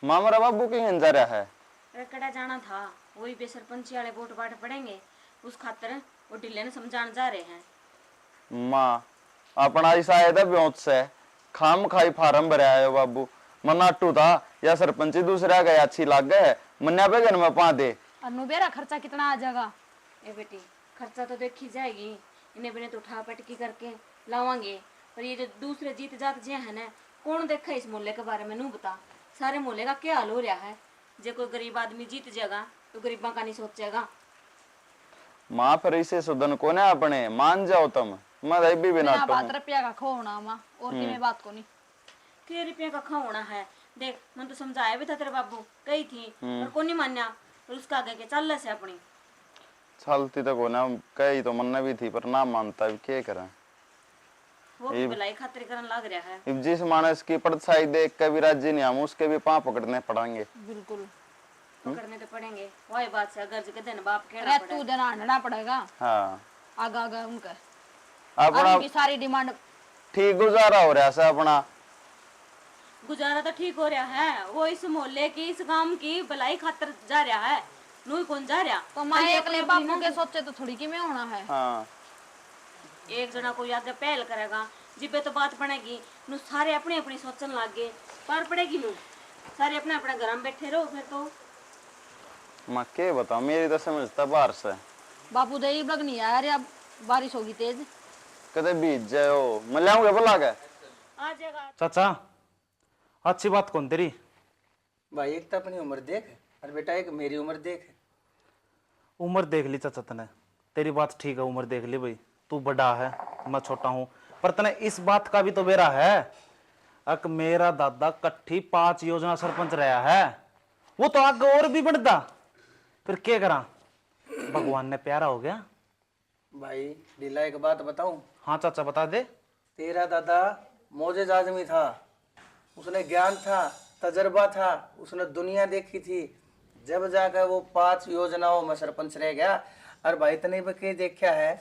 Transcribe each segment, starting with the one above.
मामरा बाबू की हिंजा रहा है। रकड़ा जाना था, वही पे सरपंची वाले वोट बाट पड़ेंगे, उस खातर वो ढिल्ले ने समझाने जा रहे हैं। माँ अपना ही शायद ब्योत से खाम खाई फार्म भरा है बाबू। मनाटू था या सरपंची दूसरा गया अच्छी लाग गए मन्या पे घर में पा दे। अनुबेरा खर्चा कितना आ जाएगा? ए बेटी, खर्चा तो देखी जाएगी, इन्हें बिने तो उठा पटकी करके लावांगे, पर ये जो दूसरे जीत जात जे है ना, कौन देखा इस मोहल्ले के बारे में नू बता। सारे मोहल्ले का क्या हाल हो रहा है। जे कोई गरीब आदमी जीत जाएगा तो गरीबा का नहीं सोचेगा। माँ फिर इसे सुधन को ना अपने मान जाओ तुम। मैं भी बिना बात रुपया का खोना माँ और की मैं बात को नहीं के रुपया का खाना है। देख मैं तो समझाया भी था तेरे बाबू कही थी, पर को नहीं मान्या, और उसका आगे के चल से अपनी चलती तो को ना कही तो मन भी थी पर ना मानता भी क्या करें। वो भी भलाई खातिर करने लग रहा है। अब जिस मानस की परछाई देख के भी राजी नहीं हम उसके भी पांव पकड़ने पड़ेंगे। बिल्कुल पकड़ने तो पड़ेंगे, वही बात से अगर के दिन बाप के अरे तू देना आना पड़ेगा। हाँ आगा आगा उनका अपना उनकी सारी डिमांड ठीक गुजारा हो रहा है। अपना गुजारा तो ठीक हो रहा है, वो इस मोहल्ले की इस गांव की भलाई खातिर जा रहा है, नू कौन जा रहा। तो मैं अगले बापू के सोचे तो थोड़ी की में होना है। हाँ एक जना कोई आगे पहल करेगा जिबे तो बात बनेगी, नू सारे अपने अपनी सोचने लग गए, पार पड़ेगी नू सारे अपने अपने घर में बैठे रहो। फिर तो मैं क्या बताऊं, मेरी तो समझता बाहर से बापू दे लग नहीं आया यार, अब बारिश होगी तेज, कदे बीत जाओ मैं लाऊंगा बुला के आ जाएगा। चाचा अच्छी बात कौन तेरी भाई, एक तो अपनी उम्र देख और बेटा एक मेरी उम्र देख। उम्र देख ली चाचा तने, तेरी बात ठीक है, उम्र देख ली भाई, तू बड़ा है मैं छोटा हूँ, पर तने इस बात का भी तो बेरा है। अक मेरा दादा कट्ठी 5 योजना सरपंच रहा है, वो तो आगे और भी बढ़ता, फिर क्या करा, भगवान ने प्यारा हो गया। भाई ढीला एक बात बताऊं? हाँ चाचा बता दे। तेरा दादा मोजेज आदमी था, उसने ज्ञान था, तजर्बा था, उसने दुनिया देखी थी, जब जाकर वो 5 योजनाओं में सरपंच रह गया। और भाई तने भी के देखा है,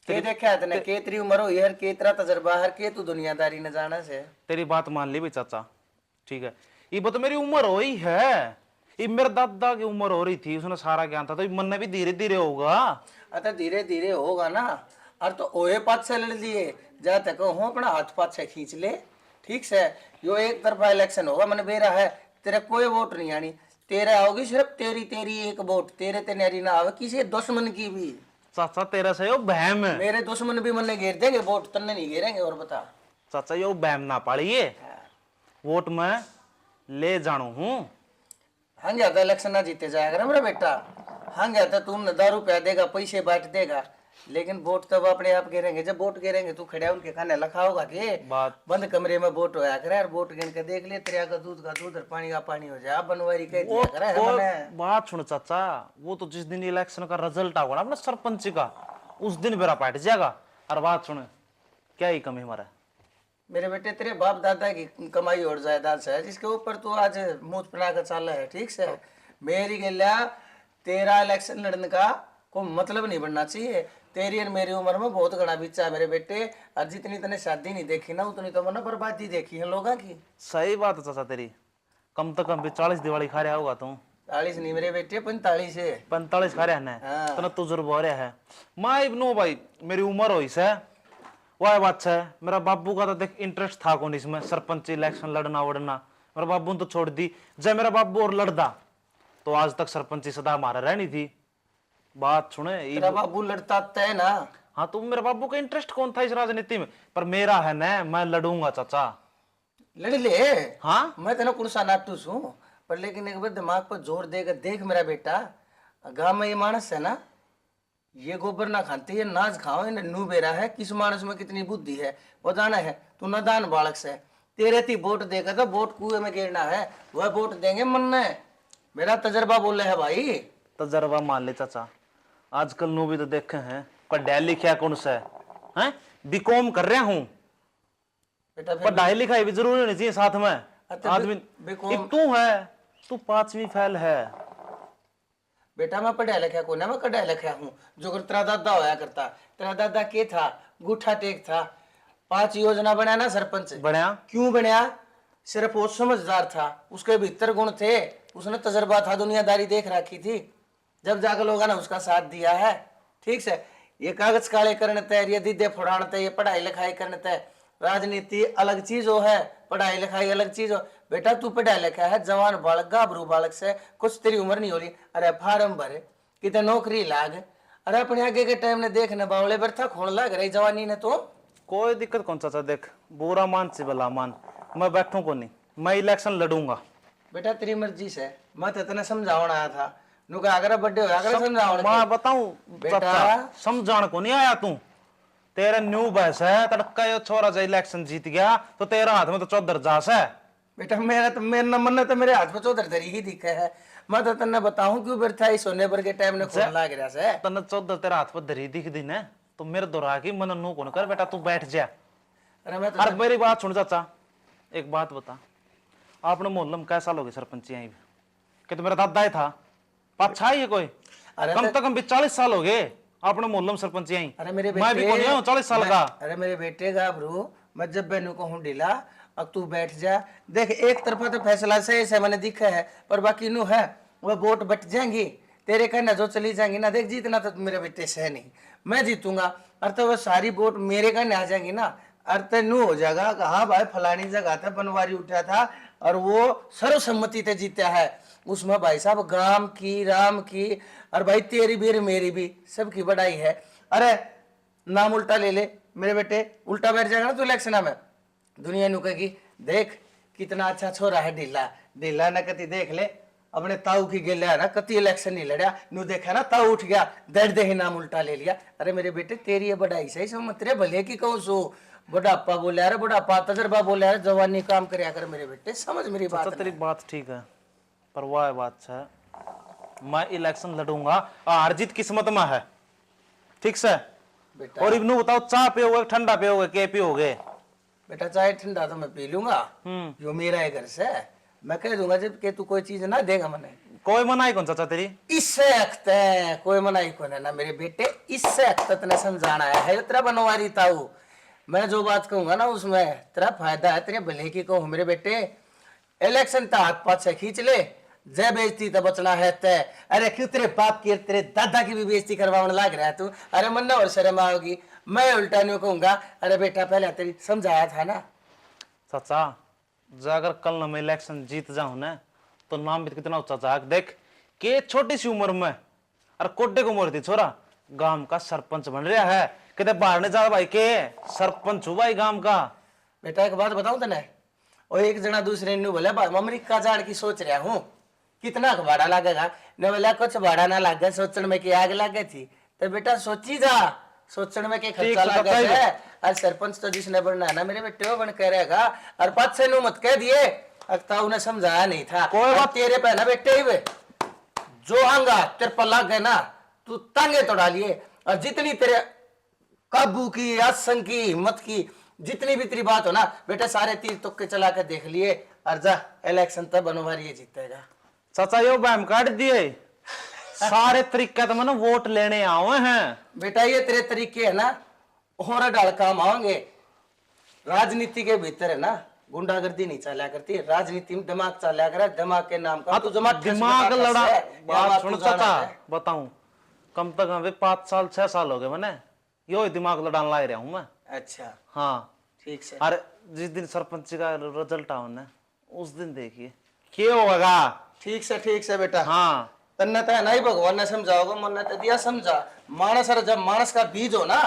के देखा है तने, के तेरी उम्र हो यार, के तेरा तजर्बा है, के तू दुनियादारी न जाना से। तेरी बात मान ली भी चाचा, ठीक है, ये तो मेरी उम्र हो ही है, ये मेरे दादा की उम्र हो रही थी, उसने सारा ज्ञान था, तो मन में भी धीरे धीरे होगा। अतः धीरे धीरे होगा ना। और तो ओहे पाथ से लड़ लिए, जा तक हो अपना हाथ पाथ से खींच ले, ठीक से। यो एक तरफा इलेक्शन होगा, मन बेरा है, तेरा कोई वोट नहीं आनी, तेरे आओगी सिर्फ तेरी तेरी एक वोट, तेरे ते नारी ना आवे किसी दुश्मन की भी। चाचा तेरा से यो बहम है, मेरे दुश्मन भी मन घेर देंगे वोट, तन्ने नहीं घेरेंगे। और बता चाचा यो बहम ना पाड़िए, वोट में ले जानू हूँ। हाँ गया था इलेक्शन ना जीते जाएगा मेरा बेटा, हाँ गया था तुम 10 रुपया देगा, पैसे बांट देगा, लेकिन वोट तब अपने आप गिरेंगे जब वोट गिरेंगे। तू खड़ा उनके खाने लखा होगा कि बात बंद कमरे में वोट होया करे, और वोट गिन के देख ले, तेरा का दूध और पानी का पानी हो जाए, बनवारी कह दिया करे है मने। बात सुन चाचा, वो तो जिस दिन इलेक्शन का रिजल्ट आएगा ना अपने सरपंच का, उस दिन मेरा पार्ट जाएगा। और बात सुन, क्या ही कमी हमारा मेरे बेटे, तेरे बाप दादा की कमाई और जायदाद से है, जिसके ऊपर तू आज मुंह बना कर चल है, ठीक से। मेरी गल्या तेरा इलेक्शन लड़ने का कोई मतलब नहीं बनना चाहिए। तेरी और मेरी उम्र में बहुत घना बिच्चा है मेरे बेटे, और जितनी तने शादी नहीं देखी ना, उतनी तो मैंने बर्बादी देखी है लोगों की। सही बात है चाचा तेरी, कम तो कम भी 40 दिवाली खा रहा होगा तू। 40 नहीं मेरे बेटे, 45 है। 45 खा रहा है, हाँ। तो तजुर्बा हो रहा है। मैं नो भाई, मेरी उम्र हो से वह बात है, मेरा बाबू का तो देख इंटरेस्ट था कौन इसमें, सरपंच इलेक्शन लड़ना वड़ना, मेरा बाबू ने तो छोड़ दी। जब मेरा बाबू और लड़दा तो आज तक सरपंची सदा हमारा रहनी थी। बात सुने, तेरा बाबू लड़ता तय ना। हाँ तो मेरे बाबू का इंटरेस्ट कौन था इस राजनीति में, पर मेरा है ना, मैं लड़ूंगा चाचा। लड़ ले, हाँ मैं तेना कुर्सा नाटूस हूँ, पर लेकिन एक बार दिमाग पर जोर देकर देख मेरा बेटा, गांव में ये मानस है ना, ये गोबर ना खाते, ये नाच खाओ, इन्हें नू बेरा है, किस मानस में कितनी बुद्धि है वो जाना है। तू नादान बालक से, तेरे थी वोट देगा तो वोट कुएं में गिरना है, वह वोट देंगे मन ने। मेरा तजर्बा बोले है भाई। तजर्बा मान ले चाचा, आजकल नू भी तो देखे हैं, पढ़ाई लिखा कौन सा है, बीकॉम कर रहा हूँ, बेटा पढ़ाई लिखाई भी जरूरी होनी चाहिए साथ में। आदमी तू है, तू 5वीं फेल है। बेटा मैं पढ़ा लिखा को ना, मैं कढ़ा लिखा हूँ, जो कर तेरा दादा होया करता। तेरा दादा के था, गुठा टेक था, 5 योजना बना ना सरपंच। बढ़िया क्यों बनया? सिर्फ वो समझदार था, उसके भीतर गुण थे, उसने तजर्बा था, दुनियादारी देख रखी थी, जब जाकर लोगों ने उसका साथ दिया है। ठीक से ये कागज काले करने तय, ये दीदे फुड़ाने तय, ये पढ़ाई लिखाई करने तय, राजनीति अलग चीज हो है, पढ़ाई लिखाई अलग चीज हो। बेटा तू पढ़ा लिखा है, जवान बालक गाभरू बालक से कुछ तेरी उम्र नहीं हो रही, अरे फार्म भरे कितने नौकरी लाग, अरे अपने आगे के टाइम ने देखने बावले बरथा खोल लग रही जवानी ने तो। कोई दिक्कत कौन चाचा, देख बुरा मान से भला मान, मैं बैठूं को नहीं, मैं इलेक्शन लड़ूंगा। बेटा तेरी मर्जी से, मैं तो इतना समझावन आया था, नुका अगर बड्डे हो अगर समझावन मैं बताऊं बेटा। चाचा, समझाने को नहीं आया तू, तेरा न्यू बहस है, तड़का ये छोरा जो इलेक्शन जीत गया तो तेरा हाथ में तो चौधर जास है। बेटा मेरा मन ने तो मेरे हाथ में चौधर धरी ही दिखा है, मैं तो तन्ने बताऊं क्यों बैठा इस सोने पर के टाइम ने खोल लाग रहा से। तने चौधर तेरा हाथ पर धरी दिख दी ने तो मेरे दोहरा की मन नु कौन कर, बेटा तू बैठ जा। अरे मैं तो अरे मेरी बात सुन चाचा, एक बात बता, आपने मोहल्ले में कैसा लोगे सरपंच आई कि तो मेरा दादा ही था, पाछा ही है कोई, अरे कम से कम भी 40 साल हो गए आपने मोहल्ले में सरपंच आई। अरे मेरे मैं भी कौन हूं 40 साल का। अरे मेरे बेटे गाभरू, मैं जब बेनू को हूं ढीला, अब तू बैठ जा। देख एक तरफा तो फैसला सही से मैंने दिखा है, पर बाकी नू है वह वोट बट जाएंगी, तेरे कहना जो चली जाएंगी ना, देख जीतना तो मेरे बेटे से नहीं, मैं जीतूंगा। और तो वह सारी वोट मेरे कहने आ जाएंगी ना, अर्थ नू हो जाएगा कि हाँ भाई फलानी जगह था बनवारी उठा था और वो सर्वसम्मति से जीता है, उसमें भाई साहब गांव की राम की और भाई तेरी भी मेरी भी सबकी बढ़ाई है। अरे नाम उल्टा ले ले मेरे बेटे, उल्टा बैठ जाएगा ना तू इलेक्शन में, दुनिया नु कहेगी देख कितना अच्छा छोरा है ढीला, ढीला न कति देख ले अपने ताऊ की गेला ना, कति इलेक्शन नहीं लड़ा, नु देखा ना ताऊ उठ गया, दर्द दे ही नाम उल्टा ले लिया। अरे मेरे बेटे तेरी ये बढ़ाई सही समझ तेरे भले की कहूँ सो, बुढ़ापा बोले अरे बुढ़ापा तजर्बा बोले अरे जवानी काम करे कर मेरे बेटे, समझ मेरी बात। तेरी बात ठीक है, पर वह बात है मैं इलेक्शन लड़ूंगा, हार जीत किस्मत में है, ठीक से। बेटा और इब्नू बताओ चाय पियोगे ठंडा पियोगे के पियोगे? बेटा चाय ठंडा तो मैं पी लूंगा, जो मेरा है घर से, मैं कह दूंगा जब कि तू कोई चीज ना देगा मैंने। कोई मनाई कौन चाचा तेरी? इससे अख्त है कोई मनाई कौन है ना मेरे बेटे, इससे अख्त ने समझाना है तेरा बनवारी ताऊ, मैं जो बात कहूंगा ना उसमें तेरा फायदा है, तेरे भले की कहूँ मेरे बेटे। इलेक्शन तो हाथ पाथ से खींच ले, जय बेइज्जती तो बचना है तय। अरे क्यों तेरे बाप की तेरे दादा की भी बेइज्जती करवाने लग रहा है तू, अरे मन और शर्म आओगी, मैं उल्टा नहीं कहूंगा। अरे बेटा पहले तेरी समझाया था ना चाचा, जो अगर कल ना मैं इलेक्शन जीत जाऊं ना तो नाम भी कितना ऊंचा जाग, देख के छोटी सी उम्र में और कोटे की उम्र थी छोरा गांव का सरपंच बन रहा है, कहते बाहर ने जा भाई के सरपंच हुआ भाई गांव का। बेटा एक बात बताऊं तने, और एक जना दूसरे ने बोला अमेरिका जाने की सोच रहा हूँ, कितना भाड़ा लगेगा न, बोला कुछ भाड़ा ना लागे, सोचने में की आग लागे थी, तो बेटा सोची जा सोचने में के खर्चा लगा है। और सरपंच तो जिसने बनना है ना मेरे बेटे वो बन कह रहेगा, और पाँच से नु मत कह दिए, अक्ता उन्हें समझाया नहीं था। कोई बात तेरे पे ना बेटे ही वे जो आंगा तेरे पर लग गए ना तू तांगे तो डालिए, और जितनी तेरे काबू की आसन की हिम्मत की जितनी भी तेरी बात हो ना बेटा, सारे तीर तुक्के चला कर देख लिए, और जा इलेक्शन तब बनवारी जीतेगा। चाचा यो बैम काट दिए सारे तरीके तो मैंने वोट लेने आए हैं। बेटा ये तेरे तरीके है ना और डाल काम आएंगे, राजनीति के भीतर है ना गुंडागर्दी नहीं चला करती, राजनीति में दिमाग चला कर, दिमाग के नाम का तू दिमाग लड़ा। बात सुन चाचा बताऊं, कम से कम 5 साल 6 साल हो गए मैंने यो ही दिमाग लड़ाने ला रहा हूं मैं। अच्छा हाँ ठीक से। अरे जिस दिन सरपंच का रिजल्ट आओ ना उस दिन देखिए क्या होगा। ठीक से बेटा। हाँ तन्ने तो नहीं भगवान ने समझाओगे, मन ने तो दिया समझा, मानस और जब मानस का बीज हो ना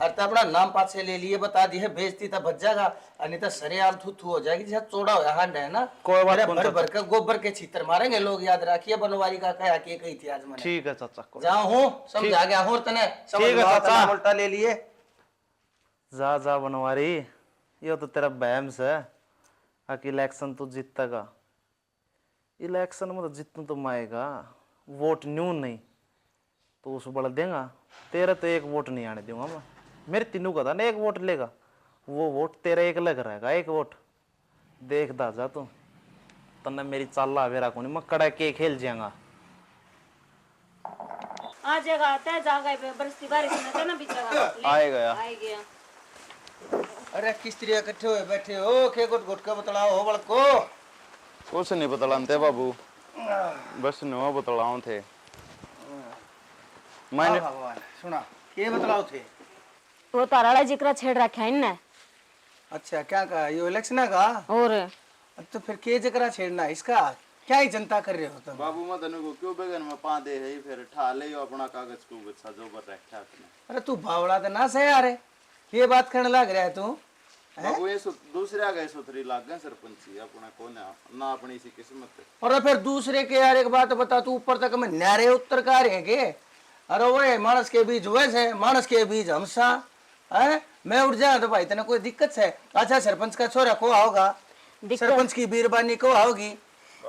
और तो अपना नाम पात से ले लिए बता दी है बेइज्जती तो बच जाएगा, और नहीं तो सरेआम थू थू हो जाएगी जैसे चौड़ा हो हांड है ना। कोई बात अरे कौन भर चाचा। भर के गोबर के छीतर मारेंगे लोग, याद रखिए बनवारी का कहा के कही थी आज मैंने। ठीक है चाचा को जाओ हूँ समझा गया हूँ तने, ठीक है चाचा। उल्टा ले लिए। जा जा बनवारी, ये तो तेरा बहम से कि इलेक्शन तो जीतेगा, इलेक्शन में तो जीतने तो आएगा, वोट न्यू नहीं तो उस बढ़ देगा, तेरा तो एक वोट नहीं आने दूंगा मैं, मेरे तीनों का था ना एक वोट लेगा, वो वोट तेरा एक लग रहेगा, एक वोट देख दा जा तू तन्ने मेरी चाला वेरा को नहीं, मैं कड़ा के खेल जाऊंगा। आ जाएगा आता है जागा पे बरसती बारिश में तो ना बीच आएगा आएगा। अरे किस्त्री इकट्ठे हुए बैठे हो के गुट के बतलाओ हो बड़को। कुछ नहीं बतलाते बाबू, बस नो बतलाओ थे। मैंने भगवान सुना के बतलाओ थे। वो ताराड़ा जिक्र छेड़ रखा है इनने। अच्छा क्या कहा ये इलेक्शन का? और तो फिर के जकरा छेड़ना इसका क्या ही जनता कर रहे हो तुम? बाबू मैं तनु को क्यों बेगन में पा दे है फिर ठा ले अपना कागज को बच्चा जो बर रखा आपने। अरे तू बावड़ा तो ना सही आ रे, ये बात करने लग रहा है तू। बाबू ये दूसरे आ गए सुथरी लाग गए सरपंची अपना कौन है ना अपनी सी किस्मत। और फिर दूसरे के यार एक बात बता, तू ऊपर तक में न्यारे उत्तर का रहे के? अरे वो मानस के बीज वैसे मानस के बीज हमसा है। मैं उठ जाऊं तो भाई तेने कोई दिक्कत है? अच्छा सरपंच का छोरा को होगा, सरपंच की बीरबानी को होगी।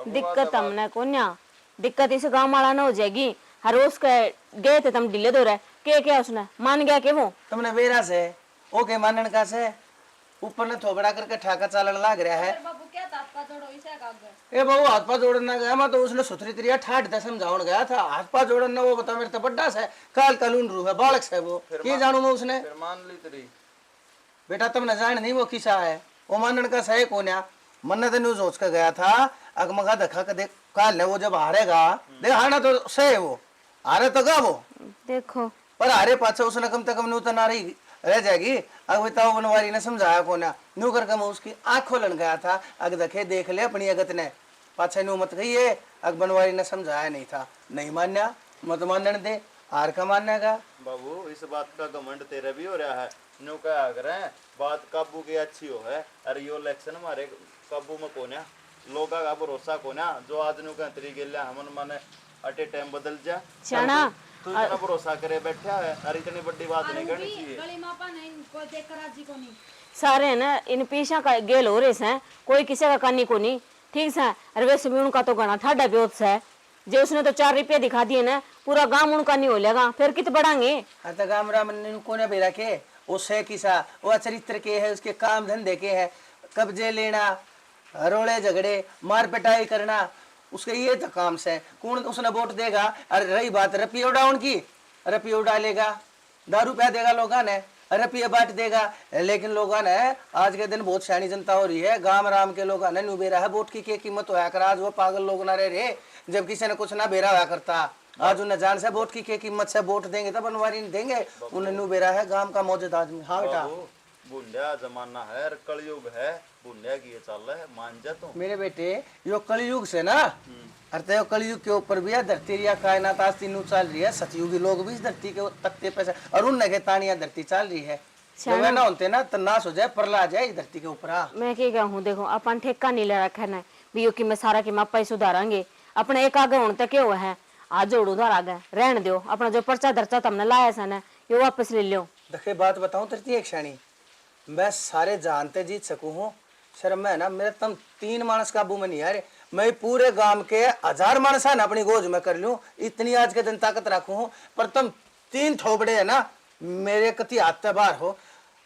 दिक्कत हमने कोन्या, दिक्कत इस गांव वाला ना हो जाएगी। हर रोज गए थे तुम ढीले दो रहे के क्या उसने मान गया के वो तुमने बेरा से ओके मानन का से ऊपर ने थोबड़ा करके ठाका चालन लाग रहा है। बाबू क्या था आपका जोड़ो इसे काग ए बहु हाथ पा जोड़ना गया मैं तो उसने सुथरी तरिया ठाट दे समझाउन गया था। हाथ पा जोड़ना वो बता मेरे तो बड्डा से काल कालून रू है बालक से वो के जानू मैं उसने। फिर मान ली तेरी बेटा तुमने जान नहीं वो किसा है, वो मानन का सही कोन्या। मन तो न्यूज सोच के गया था अगमगा देखा के देख काल ने वो जब हारेगा देख हारना तो सही वो हारे तो गा वो देखो पर हारे पाछे उसने कम से कम नू तो नारी रह जाएगी। अब बताओ बनवारी ने समझाया कोना नू करके मैं उसकी आंख खोलन गया था। अग देखे देख ले अपनी अगत ने पाछे नू मत गई है। अग बनवारी ने समझाया नहीं था, नहीं मान्या मत मानने दे हार का मानने का। बाबू इस बात का घमंड तेरे भी हो रहा है। न्यू क्या करें बात काबू की अच्छी हो है। अरे यो इलेक्शन हमारे काबू में कोन्या लोगा का भरोसा कोन्या जो आज न्यू का तरीके लिया हमन माने अटे टाइम बदल जा चना तू इतना भरोसा करे बैठा है। अरे इतनी बड़ी बात नहीं करनी चाहिए। गली मापा नहीं कोई देख कर राजी को नहीं। सारे है ना इन पीछा का गेल हो रहे हैं, कोई किसी का कानी को नहीं ठीक है। अरे वैसे भी उनका तो घना ठाडा ब्योत है जो उसने तो 4 रुपये दिखा दिए ना पूरा गांव उनका नहीं हो लेगा फिर कित बढ़ांगे। हाँ तो गाम राम कोने बेरा के उससे किसा वो चरित्र के है, उसके काम धंधे के है, कब्जे लेना रोड़े झगड़े मार पिटाई करना उसके ये तो काम से कौन उसने वोट देगा। अरे रही बात रपियो डाउन की, रपियो डालेगा दारू पै देगा लोगों ने रपिया बांट देगा। लेकिन लोगों ने आज के दिन बहुत सियानी जनता हो रही है, गांव राम के लोगों ने नु बेरा है वोट की कीमत होया कर। आज वो पागल लोग ना रहे जब किसी ने कुछ ना बेरा हुआ करता। आज उन्हें जान से वोट की कीमत से वोट देंगे तब बनवारी नहीं देंगे। उन्हें नु बेरा है गांव का मौजूद आदमी। हाँ बेटा बुंडिया जमाना है कलयुग है बुंडिया की ये चल रहा है मान जा तू मेरे बेटे यो कलयुग से ना अरे यो कलयुग के ऊपर भी है धरती या कायनात आज तीनों चल रही है। सतयुगी लोग भी इस धरती के तख्ते पे से और उन नगे तानिया धरती चल रही है। जब ना होते ना तो नाश हो जाए परला जाए इस धरती के ऊपर। मैं क्या कहूँ देखो अपन ठेका नहीं ले रखा है भी कि मैं सारा की मापा ही सुधारांगे अपने एक आगे होने तक क्या हुआ है। आज जोड़ उधार आ गए रहने दो अपना जो पर्चा दर्चा तुमने लाया सन ये वापस ले लो। देखे बात बताऊं तेरी एक क्षणी मैं सारे जानते जीत सकूं हूँ शर्म में ना मेरे तुम 3 मानस काबू में नहीं आ रहे। मैं पूरे गांव के 1000 मानस है ना अपनी गोज में कर लूं इतनी आज के दिन ताकत रखू हूँ पर तुम 3 थोबड़े है ना मेरे कति हाथ बाहर हो।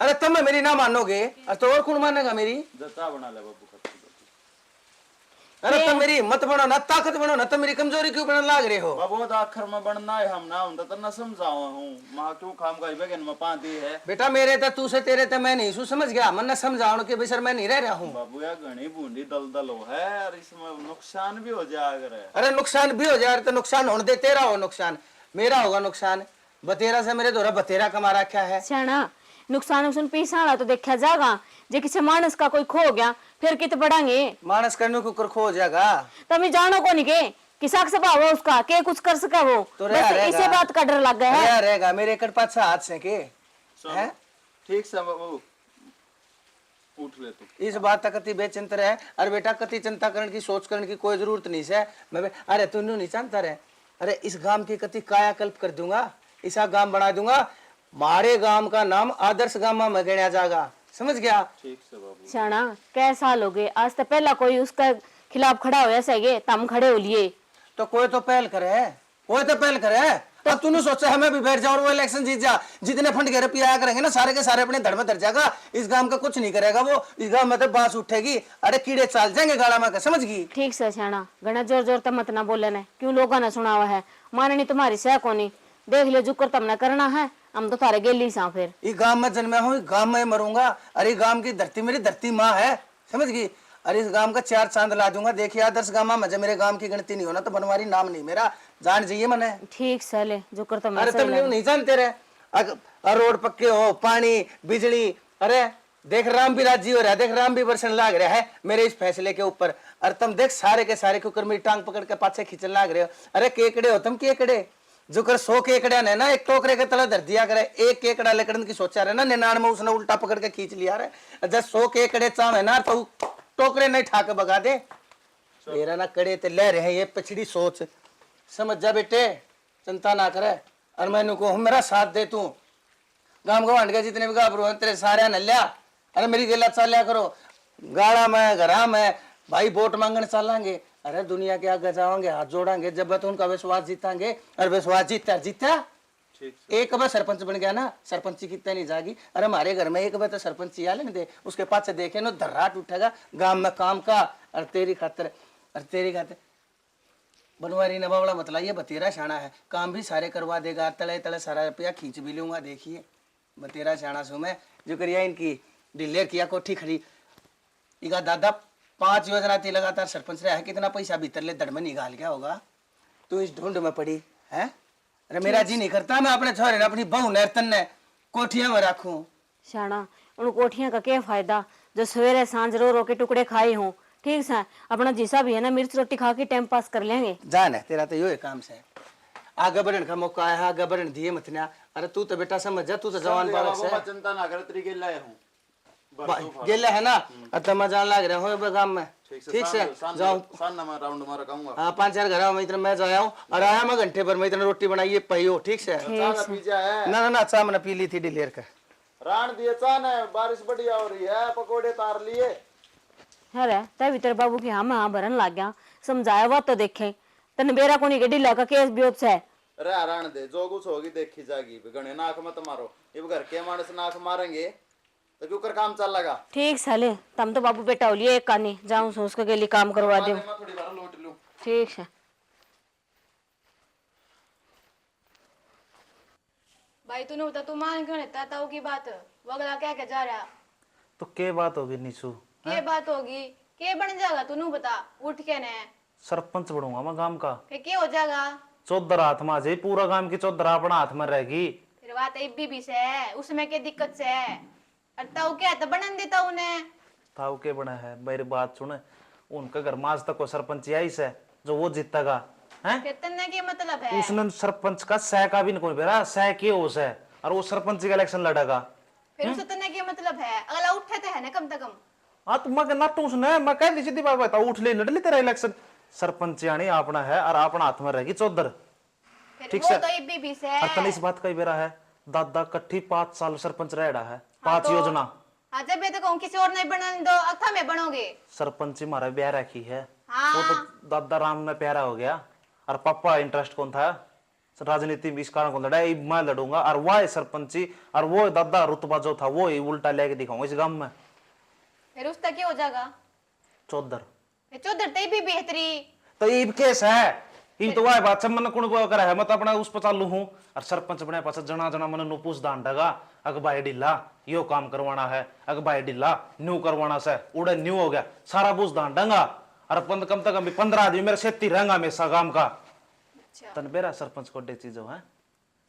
अरे तुम मेरी ना मानोगे तो और कौन मानेगा मेरी? जता बना ले बाबू अरे तुम मेरी हिम्मत बनो ना ताकत बनो ना तुम मेरी कमजोरी क्यों बनने लाग रहे हो? बाबू तो आखिर में बनना है हम ना हम तो ना समझाओ हूँ माँ क्यों खाम का बेगन में पा दी है। बेटा मेरे तो तू से तेरे तो मैं नहीं समझ गया मन ने समझाओ कि बेसर मैं नहीं रह रहा हूँ। बाबू यार घनी बूंदी दलदल हो है और इसमें नुकसान भी हो जाए अगर अरे नुकसान भी हो जाए तो नुकसान होने दे तेरा हो नुकसान मेरा होगा नुकसान बतेरा से मेरे दोरा बतेरा कमा रखा है। सियाना नुकसान उसन पीसा तो देखा जाएगा जे किसी मानस का कोई खो गया फिर कित बढ़ांगे। मानस करने को कर खो जाएगा तभी जानो को नहीं के किसाक स्वभाव है उसका के कुछ कर सका वो तो बस इसे बात का डर लग गया है। रहेगा मेरे कट पाछा हाथ से के हैं ठीक से बाबू उठ ले तू इस बात तक कति बेचिंत रहे। अरे बेटा कति चिंता करने की सोच करने की कोई जरूरत नहीं है। मैं अरे तू नहीं जानता रहे अरे इस गांव की कति कायाकल्प कर दूंगा ऐसा गांव बना दूंगा मारे गांव का नाम आदर्श गांव में गिना जाएगा समझ गया? ठीक से बाबू सियाना कै साल हो गए आज तक पहला कोई उसका खिलाफ खड़ा हो ऐसा है तम खड़े हो लिए तो कोई तो पहल करे कोई तो पहल करे। अब तूने सोचा हमें भी बैठ जाओ और वो इलेक्शन जीत जा जितने फंड के रुपये आया करेंगे ना सारे के सारे अपने धड़ में धर जाएगा। इस गांव का कुछ नहीं करेगा वो इस गांव में तो बांस उठेगी अरे कीड़े चाल जाएंगे गाड़ा में समझ गई? ठीक से सियाना घना जोर जोर तक मत ना बोले न क्यों लोगों ने सुना हुआ है माननी तुम्हारी सह कोनी देख ले जुकर तुमने करना है हम तो थारे गेली सा फिर। ये गांव में जन्मा हूँ, गांव में मरूंगा। अरे गांव की धरती मेरी धरती माँ है, समझ गई। अरे इस गांव का 4 चांद ला दूंगा। देखिए आदर्श गांव में जब मेरे गांव की गिनती नहीं होना तो बनवारी नाम नहीं मेरा, जान जाइए मने। ठीक साले जो करता मैं अरे सही तुम लगा। नहीं जानते रहे, रोड पक्के हो, पानी बिजली। अरे देख राम भी राजी हो रहा है, देख राम भी बरसन लाग रहा है मेरे इस फैसले के ऊपर। और तुम देख सारे के सारे कुकर मेरी टांग पकड़ के पाछे खींचने लाग रहे हो। अरे केकड़े हो तुम, केकड़े जो कर 100 केकड़े ने ना एक टोकरे के तले धर दिया करे। एक केकड़ा लेकर की सोचा रहे ना 99 उसने उल्टा पकड़ के खींच लिया रे। जब 100 केकड़े चाहे ना तो टोकरे नहीं ठा के भगा दे। मेरा ना कड़े ते ले रहे ये पिछड़ी सोच, समझ जा बेटे, चिंता ना करे। और मैंने को मेरा साथ दे तू, गांव गवांड के जितने भी गाभरू हैं तेरे सारे न लिया। अरे मेरी गेला चालिया करो, गाड़ा में घरा में भाई वोट मांगने चलेंगे। अरे दुनिया के आगे जाओगे, हाथ जोड़ेंगे जब तो उनका विश्वास जीतांगे। और विश्वास जीता जीता एक बार सरपंच बन गया ना, सरपंची कितने नहीं जागी। अरे हमारे घर में एक बार तो सरपंच आ लेने दे, उसके पास से देखे ना धर्राट उठेगा गांव में काम का। और तेरी खातर बनवारी ने बावड़ा मतलब ये बतेरा शाना है, काम भी सारे करवा देगा, तले तले सारा रुपया खींच भी लूंगा। देखिए बतेरा शाना सु मैं जो करिया इनकी डिलेर किया कोठी खड़ी। इका दादा 5 योजना थी लगातार सरपंच रहा है, कितना पैसा भीतर ले दड़ में निकाल गया होगा। तू इस ढूंढ में पड़ी है। अरे मेरा जी नहीं करता मैं अपने छोरे अपनी बहू नैतन ने कोठिया में रखूं। शाना उन कोठियां का क्या फायदा जो सवेरे सांझ रो रो के टुकड़े खाए हों। ठीक सा अपना जिसा भी है ना मिर्च रोटी खा के टाइम पास कर लेंगे। जान है तेरा तो यो है काम से, आगे बढ़ने का मौका है, आगे बढ़ने दिए मत ना। अरे तू तो बेटा समझ जा, तू तो जवान बालक है। चिंता ना कर, तेरी गेला हूं गेले है ना। अब मैं जान लग रहा हूँ गांव में, ठीक से जाऊँ राउंड मार रखूंगा। हाँ 5-4 घर में इतना मैं जाया हूँ और आया मैं घंटे भर में इतना रोटी बनाइए पही हो। ठीक से ना ना चाह मैंने पी ली थी डिलेर का। रान दिए चाह ने, बारिश बढ़िया हो रही है, पकोड़े तार लिए। अरे तभी तेरे बाबू की हाँ भरन लग गया, समझाया वो तो देखे तन बेरा कोनी के ढीला का केस भी से। अरे हरान दे, जो कुछ होगी देखी जागी। घने नाक मत मारो, ये घर के मानस नाक मारेंगे तो क्यों कर काम चल लगा। ठीक साले तम तो बाबू बेटा हो लिए एक कानी जाऊं सो उसके लिए काम करवा दे। थोड़ी बार लौट लूं। ठीक है भाई तूने बता तू मान क्यों नहीं ताऊ की बात वगला क्या क्या जा रहा। तो क्या बात होगी निशु, के बात होगी, के बन जाएगा तू बता उठ के ने। सरपंच बनूंगा मैं गांव का। के हो जाएगा, चौधर हाथ में आ जाए, पूरा गांव की चौधर अपना हाथ में रहेगी। फिर बात इब्बी भी से है, उसमें क्या दिक्कत से है। और ताऊ क्या तो बनन देता उन्हें। ताऊ के बना है, मेरी बात सुन, उनका घर में आज तक कोई सरपंच आई से जो वो जीतेगा है। कितने के मतलब है, उसने सरपंच का सह का भी नहीं कोई बेरा, सह के हो से और वो सरपंच का इलेक्शन लड़ेगा। फिर उसे तने के मतलब है अगला उठे तो है ना कम से कम। हाँ तो मैं ना तू सुने, मैं कह दी सीधी बात बता, उठ ले लड़ ले तेरा इलेक्शन। सरपंच यानी अपना है और अपना हाथ में रहेगी चौधर। फिर वो तो इब्बी भी से है। तने इस बात का ही बेरा है, दादा कट्ठी 5 साल सरपंच रह रहा है, 5 योजना। हाँ जब ये तो कहूँ किसी और नहीं बनने दो, अथा में बनोगे। सरपंच हमारा ब्याह रखी है, हाँ। वो तो दादा राम में प्यारा हो गया और पापा इंटरेस्ट कौन था राजनीति में, इस कारण कौन लड़ा, मैं लड़ूंगा और वह है सरपंची और वो दादा रुतबा जो था वो ही उल्टा लेके दिखाऊंगा इस गांव में। फिर उसका क्या हो जाएगा, चौधर चौधर ते भी बेहतरी तो ईब केस है, ईब तो वह बात सब मन कुण करा है, मैं तो अपना उस पर चालू हूं और सरपंच बने पास जना जना मन नु पूछ दांडगा अग भाई ढिल्ला यो काम करवाना है, अग भाई ढिल्ला न्यू करवाना से उड़े न्यू हो गया सारा पूछ दांडगा और कम से कम 15 आदमी मेरे सेती रहेगा हमेशा गांव का। तन बेरा सरपंच को चीजों है,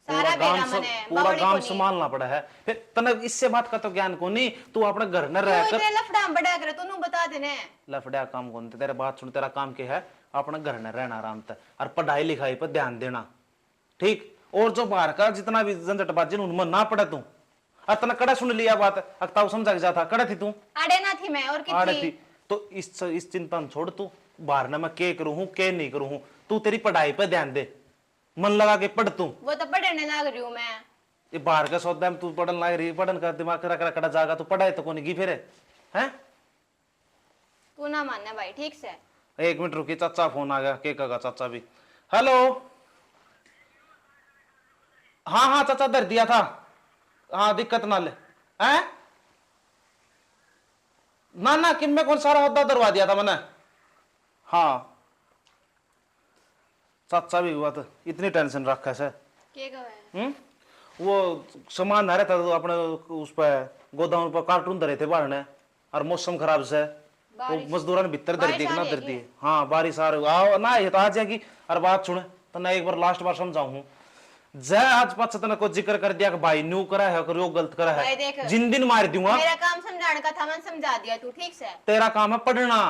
सारा बेरा मने पूरा गांव संभालना पड़ा है। फिर तने इससे बात का तो ज्ञान को नहीं, तू अपने घर न रह कर लफड़ा बड़ा कर तू बता देने। लफड़ा काम कौन तेरे बात सुन, तेरा काम क्या है, अपने घर में रहना आराम से और पढ़ाई लिखाई पर ध्यान देना, ठीक। और जो बाहर का जितना भी झंझटबाजी उनमें ना पड़े तू। अतना कड़ा सुन लिया बात, अक्ताऊ समझा के जाता कड़ा थी तू, आड़े ना थी मैं और कितनी आड़े थी। तो इस चिंता छोड़, तू बाहर ना मैं के करूं हूं के नहीं करूं हूं, तू तेरी पढ़ाई पर ध्यान दे, मन लगा के पढ़ तू। वो तो पढ़ने लग रही हूँ मैं। ये बाहर का सौदा में तू पढ़न लग रही, पढ़न का दिमाग करा कड़ा जाएगा, तू पढ़ाई तो कौन की फिर है। तू ना मानना भाई, ठीक से। 1 मिनट रुकी, चाचा फोन आ गया, के का चाचा भी। हेलो, हाँ हाँ चाचा दर दिया था, हाँ दिक्कत ना ले हैं ना ना कि मैं कौन सारा होदा दरवा दिया था मैंने। हाँ चाचा भी हुआ तो इतनी टेंशन रखा है। के गए वो सामान धरे था तो अपने उस पर गोदाम पर कार्टून धरे थे बाहर ने, और मौसम खराब से वो मजदूरों ने भीतर धर दी ना धर दी। हाँ बारिश आ रही आओ ना, ये तो आ जाएगी। और बात सुने तो मैं एक बार लास्ट बार समझाऊं, जय आज पाँच ने को जिक्र कर दिया कि भाई न्यू करा है करो गलत करा भाई है, देख, जिन दिन मार दूंगा। मेरा काम समझाने का था, मैंने समझा दिया, तू ठीक से। तेरा काम है पढ़ना,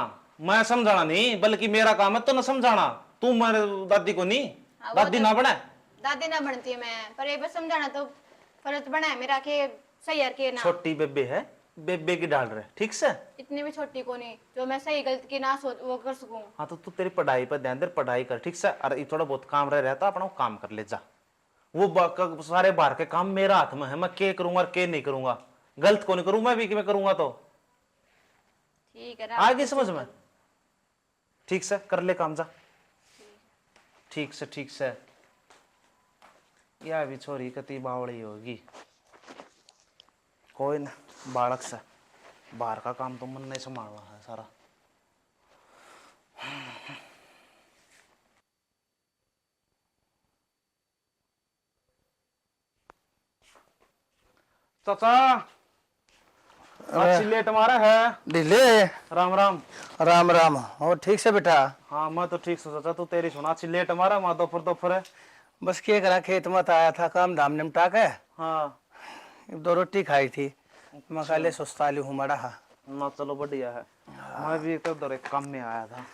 मैं समझाना नहीं, बल्कि मेरा काम है तो न समझाना। तू मेरे दादी को नहीं, दादी ना बना दादी ना बनती है मैं, पर एक बार समझाना तो फर्ज बना है मेरा कि सही यार के ना। छोटी बेबे है, बेबे की डाल रहे ठीक से। इतनी भी छोटी को नहीं जो मैं सही गलत की ना सोच वो कर सकूं। हाँ तो तू तेरी पढ़ाई पर ध्यान दे, पढ़ाई कर ठीक से। और थोड़ा बहुत काम रह रहता अपना काम कर ले जा। वो सारे बाहर के काम मेरा हाथ में है, मैं के करूंगा और के नहीं करूंगा। गलत को नहीं करूं मैं भी कि मैं करूंगा तो ठीक है ना, आगे समझ में। ठीक से कर ले काम जा, ठीक से ठीक से। या भी छोरी कति बावड़ी होगी, कोई ना बालक से बाहर का काम तो मन नहीं संभालना है सारा। चाचा अच्छी लेट मारा है। डिले। राम राम। राम राम। और ठीक से बेटा? हाँ मैं तो ठीक से चाचा, तू तेरी सुना। अच्छी लेट मारा मैं दोपहर दोपहर है। बस क्या करा, खेत मत आया था, काम धाम निपटा के हाँ 2 रोटी खाई थी, मैं खाले सुस्ताली हूँ मड़ा। ना चलो बढ़िया है, मैं भी इधर एक काम में आया था।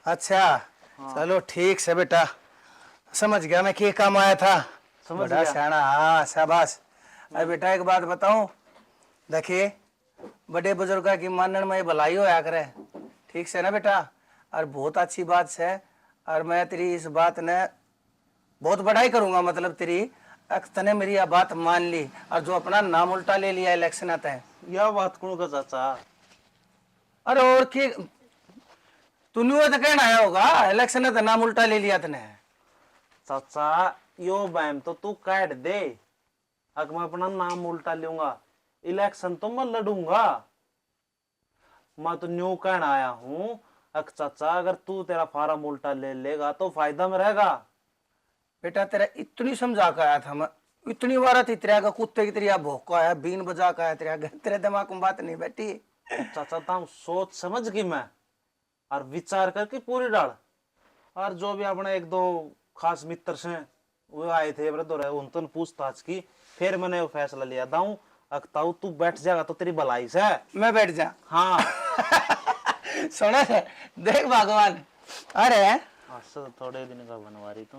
अच्छा चलो ठीक से बेटा, समझ गया मैं क्या काम आया था। समझ बड़ा गया। सियाना, हाँ शाबाश। अरे बेटा एक बात बताऊं, देखिए बड़े बुजुर्ग की मानने में भलाई होया करे, ठीक से ना बेटा। और बहुत अच्छी बात है, और मैं तेरी इस बात ने बहुत बड़ाई करूंगा, मतलब तेरी तने मेरी यह बात मान ली, और जो अपना नाम उल्टा ले लिया इलेक्शन आता है। यह बात कौन का चाचा? अरे और की तूने तो कहना आया होगा, इलेक्शन का नाम उल्टा ले लिया तने। चाचा यो बैम तो तू काट दे, अगर मैं अपना नाम उल्टा लूंगा, इलेक्शन तो मैं लड़ूंगा। मैं तो न्यू कहना आया हूं, अक चाचा अगर तू तेरा फार्म उल्टा ले लेगा तो फायदा में रहेगा। बेटा तेरा इतनी समझा कर आया था मैं, इतनी बार थी तेरा का कुत्ते की तेरी भोका है, बीन बजा का है तेरा, तेरे दिमाग में बात नहीं बैठी। चाचा ताऊ सोच समझ की मैं, और विचार करके पूरी डाल। और जो भी अपने 1-2 खास मित्र से वो आए थे ब्रदर, उनसे पूछताछ की, फिर मैंने वो फैसला लिया दाऊ अकताऊ तू बैठ जाएगा तो तेरी भलाई से। मैं बैठ जा। हाँ सुना देख भगवान, अरे थोड़े दिन का बनवारी तू।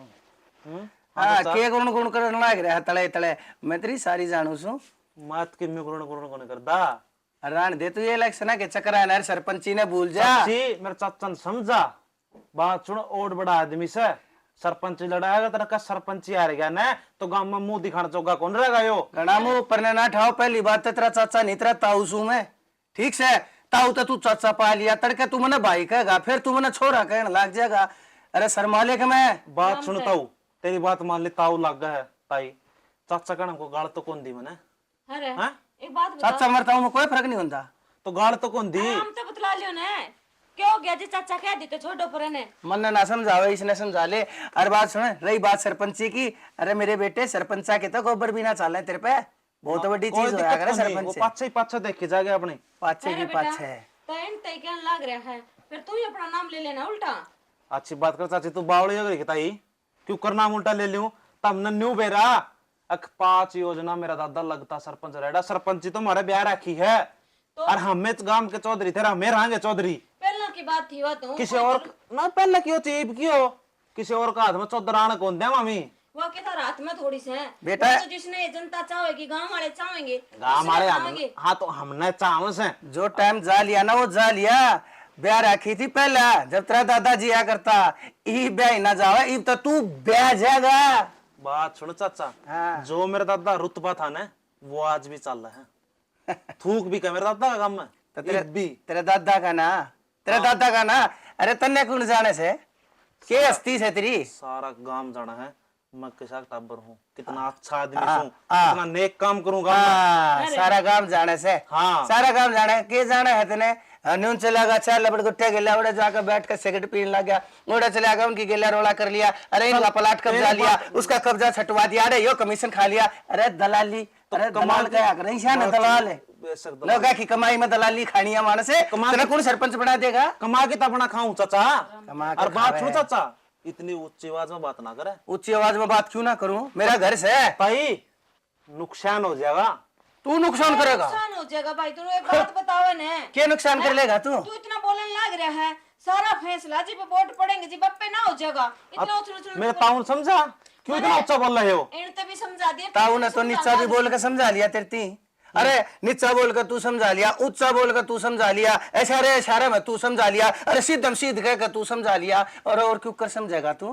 हाँ के गुण गुण करने लाग रहा तले तले, मैं तेरी सारी जानू सू। मत के गुण गुण को नहीं करदा। रान दे तू ये इलेक्शन के चक्कर है, सरपंची ने भूल जा। चाची मेरे चाचा ने समझा बात, सुन और बड़ा आदमी से सरपंच लड़ाएगा तेरा का सरपंच आ गया ना तो गांव में मुंह दिखाना चौका कौन रहेगा यो। घना मुंह ऊपर ने ना ठाओ, पहली बात तो तेरा चाचा नहीं तेरा ताऊ सू मैं, ठीक से। ताऊ तो तू चाचा पा लिया, तड़के तू मने भाई कहेगा, फिर तू मने छोरा कहने लग जाएगा। अरे शर्माले के मैं बात सुनता हूँ, तेरी बात मान ली ताऊ लग गया है ताई, चाचा कहना को गाल तो कौन दी मैंने? अरे हाँ? एक बात बता, चाचा मरता हूँ कोई फर्क नहीं होता, तो गाल तो कौन दी? हम तो बतला लियो ना, क्या हो गया जी? चाचा कह दी तो छोड़ो पर ने मन ना समझावे इसने समझा ले। अरे बात सुन, रही बात सरपंची की, अरे मेरे बेटे सरपंचा के तो गोबर भी ना चाले तेरे पे, बहुत बड़ी चीज होया करे सरपंच। पाछे पाछे देखे जागे अपने पाछे की पाछे तैन तय कहने लग रहा है, फिर तू ही अपना नाम ले लेना उल्टा। अच्छी बात कर चाची, तू बावड़ी हो गई ताई, क्यों कर नाम उल्टा ले लूं? तब न न्यू बेरा अक 5 योजना मेरा दादा लगता सरपंच रहेगा, सरपंची तो हमारे ब्याह रखी है तो? और हमें गांव के चौधरी थे, हमें रहेंगे चौधरी। पहला की बात थी वो तो किसी और ना पहले क्यों चीप क्यों, किसी और का हाथ में चौधराना कौन दे मामी? वो के था रात में थोड़ी से बेटा। तो जिसने जनता चाहेगी, गांव वाले चाहेंगे, गांव वाले हम, चाहेंगे। हाँ तो हमने चाव से जो टाइम जा लिया ना वो जा लिया। ब्याह रखी थी पहला जब तेरा दादाजी आ करता, ई ब्याह ना जावे, ई तो तू ब्याह जाएगा। बात सुन चाचा, हाँ। जो मेरा दादा रुतबा था ना वो आज भी चल रहा है। थूक भी का मेरा दादा का काम में तो भी तेरे दादा का ना, तेरे दादा का ना। अरे तन्ने कौन जाने से के हस्ती से तेरी सारा गांव जाना है मैं कैसा टाबर हूँ, कितना अच्छा आदमी हाँ, हूँ, कितना नेक काम करूंगा। हाँ, सारा काम जाने से। हाँ। सारा काम जाने के जाने है तेने, न्यून चला गया, चार लपड़ गुट्टे गिला, उड़े जाकर बैठ कर सिगरेट पीने लग गया, उड़े चला गया, उनकी गिला रोला कर लिया, अरे इनका प्लाट कब्जा लिया, उसका कब्जा छटवा दिया, अरे यो कमीशन खा लिया, अरे दलाली, अरे दलाल क्या कर रही है, दलाल है लोग की कमाई में दलाली खानी है मानस है, तेरा कौन सरपंच बना देगा? कमा के तपना खाऊं चाचा। कमा के और बात खावे। सुनो चाचा, इतनी ऊंची आवाज में बात ना करे। ऊंची आवाज में बात क्यों ना करूं, मेरा घर से है। भाई नुकसान हो जाएगा। तू नुकसान करेगा? नुकसान हो जाएगा भाई, तू एक बात बतावे ने। क्या नुकसान कर लेगा तू? तू इतना बोलने लग रहा है, सारा फैसला जी पे वोट पड़ेंगे जी बप्पे ना हो जाएगा। इतना उछल उछल मेरा ताउन समझा क्यों इतना ऊंचा बोल रहे हो? इनते भी समझा दिया। ताऊ ने तो नीचा भी बोल कर समझा लिया तेरी। अरे नीचा बोल कर तू समझा लिया, ऊंचा बोल कर तू समझा लिया, इशारे इशारे में तू समझा लिया, अरे सीधम सीध कह कर तू समझा लिया, और क्यों कर समझेगा तू?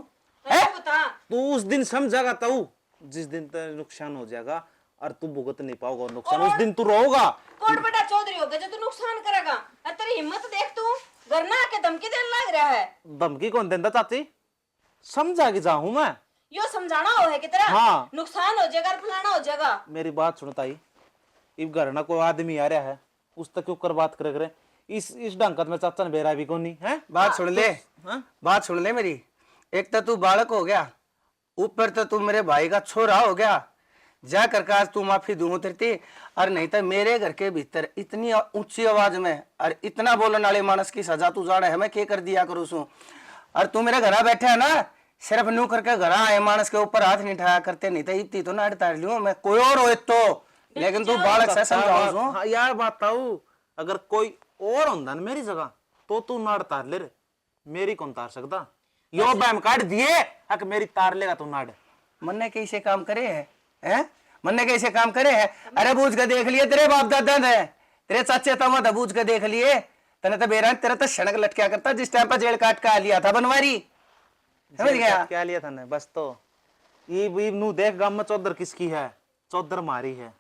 तो बता तू उस दिन समझेगा ताऊ जिस दिन तेरा नुकसान हो जाएगा और तू भुगत नहीं पाओगा नुकसान, उस दिन तू रोगा। कौन बड़ा चौधरी होगा जो तू नुकसान करेगा? अरे तेरी हिम्मत देख, तू घर ना आके धमकी देने लग रहा है। धमकी कौन देता चाची? समझा के जाऊं मैं। यो समझाना हो है कि तेरा हाँ। नुकसान हो जाएगा, फलाना हो जाएगा। मेरी बात सुनो ताई, इब घर ना कोई आदमी आ रहा है, उस तक क्यों कर बात करे इस ढंग में चाचा ने बेरा भी कौन नहीं है। बात सुन ले, बात सुन ले मेरी। एक तो तू बालक हो गया, ऊपर तो तू मेरे भाई का छोरा हो गया, जा करके आज तू माफी दूं तेरी, और नहीं तो मेरे घर के भीतर इतनी ऊंची आवाज में और इतना बोलने वाले मानस की सजा तू जाने है मैं क्या कर दिया करूं सू। और तू मेरे घर बैठे है ना, सिर्फ नू करके घर आए मानस के ऊपर हाथ नहीं उठाया करते, नहीं तो इतनी तो ना तार लियो मैं कोई और हो तो, लेकिन तू बालक से समझाओ। हाँ, यार बात ताऊ, अगर कोई और होंदा ना मेरी जगह तो तू नाड़ तार ले रे, मेरी कौन तार सकता? यो बैम काट दिए हक मेरी तार लेगा तू नाड़। मन्ने कैसे काम करे है? मन्ने कैसे काम करे है? अरे बूझ के देख लिए तेरे बाप दादा ने, तेरे चाचे तमा था बूझ के देख लिए, तने तो बेरा तेरा तो शनक लटका करता जिस टाइम पर जेल काट का लिया था बनवारी, समझ गया? क्या लिया था ने? बस तो ये नू देख गांव में चौधर किसकी है? चौधर मारी है।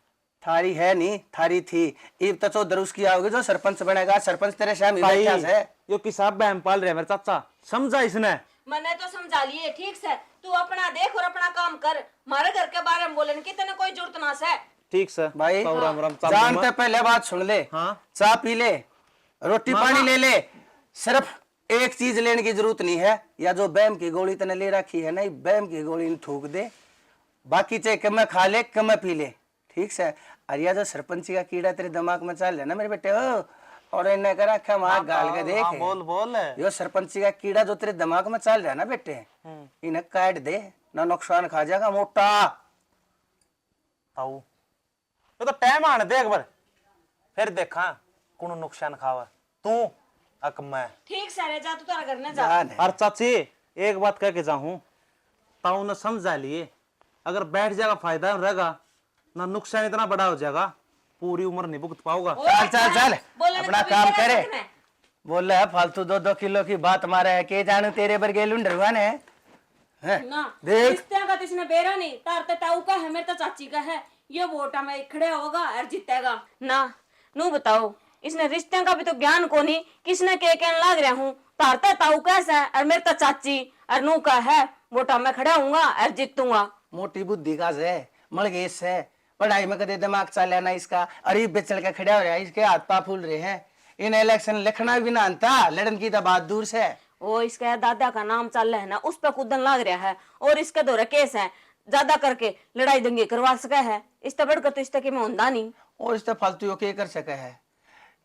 थारी है नहीं, थारी थी। ईब तो चौधर उसकी आओगे जो सरपंच बनेगा, सरपंच तेरे शाम भाई है। यो किसाब बैम पाल रहे मेरे चाचा, समझा इसने? मैंने तो समझा लिए, ठीक से तू अपना देख और अपना काम कर, हमारे घर के बारे में बोले कि तेने कोई जरूरत ना से। ठीक से भाई ताऊ राम राम जानते पहले बात सुन ले, हाँ। चाय पी ले, रोटी पानी ले ले, सिर्फ एक चीज लेने की जरूरत नहीं है, या जो बैम की गोली तने ले रखी है ना, बैम की गोली थूक दे, बाकी चाहे कम खा ले कम पी ले, ठीक से। और या जो सरपंची का कीड़ा तेरे दिमाग में चल रहा ना मेरे बेटे, और इन्हें करा क्या मार गाल के देख, बोल बोल यो सरपंची का कीड़ा जो तेरे दिमाग में चल रहा है ना बेटे, इन्हें काट दे ना, नुकसान खा जाएगा मोटा। ताऊ ये तो टाइम आने दे एक बार, फिर देखा कौन नुकसान खावा, तू अक मैं। ठीक से रह जा, तू तारा घर न जा। जान है। और चाची एक बात कह के जाऊं, ताऊ ने समझा लिए, अगर बैठ जाएगा फायदा रहेगा ना, नुकसान इतना बड़ा हो जाएगा पूरी उम्र नहीं भुगत पाओगा। चल चल चल बोलने अपना तो काम भी तेरा करे, शक है। बोल रहा है फालतू 2-2 किलो की बात मारे है, के जानू तेरे बरगे लुंडरवा ने हैं? ना देख रिश्ते का किसने बेरा नहीं, तार ते ताऊ का है, मेरे तो चाची का है, ये वोटा में खड़े होगा और जीतेगा ना। नू बताओ, इसने रिश्ते का भी तो ज्ञान को नहीं, किसने के कहने लग रहा हूँ, तार ते ताऊ कैसा है और मेरे तो चाची और नू का है, वोटा में खड़ा हूँगा और जीतूंगा। मोटी बुद्धि का है, मलगेश है, पढ़ाई में कदे दिमाग चल ना इसका, अरे बेचल के खड़ा हो रहा है, इसके हाथ पा फूल रहे हैं, इन इलेक्शन लिखना भी ना आता, लड़न की तो बात दूर से। ओ इसका दादा का नाम चल रहा है ना, उस पर कूदन लग रहा है, और इसके दौरे केस है, ज्यादा करके लड़ाई दंगे करवा सके है, इस तरह बढ़कर तो इस तक में होता नहीं। और इस फालतू यो के कर सके है,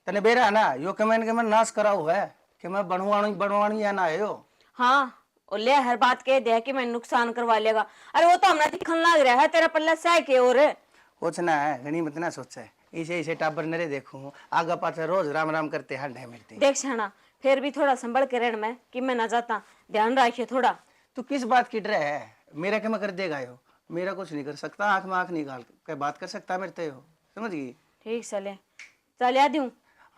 तने बेरा ना यो कमेंट के मैं नाश करा हुआ है कि मैं बनवाणी या ना है यो। हाँ और ले हर बात कह दिया कि मैं नुकसान करवा लेगा, अरे वो तो हमने दिखन लग रहा है, तेरा पल्ला सह के और कुछ ना है, घनी मत ना सोचे, इसे इसे टाबर नरे देखूं आगा पाछे रोज राम राम करते हंडे मिलते। देख शाना फिर भी थोड़ा संभल के रहना, मैं कि मैं ना जाता, ध्यान रखिए थोड़ा। तू किस बात की डर है? मेरा क्या मैं कर देगा यो? मेरा कुछ नहीं कर सकता, आंख में आंख निकाल के बात कर सकता मेरे ते हो, समझ गई? ठीक चले, चल आ दूं?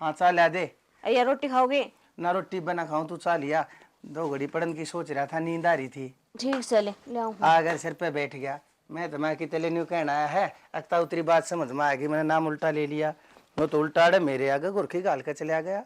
हाँ चाल ला दे। अया रोटी खाओगे? ना रोटी बना खाऊं, तू चाल लिया, 2 घड़ी पढ़न की सोच रहा था, नींद आ रही थी। ठीक चले ले आऊं। अगर सिर पे बैठ गया, मैं तो मैं कितने न्यू कहना आया है, अक्ता उतरी बात समझ में आ गई, मैंने नाम उल्टा ले लिया, वो तो उल्टा मेरे आगे गुरखी गाल के चला गया।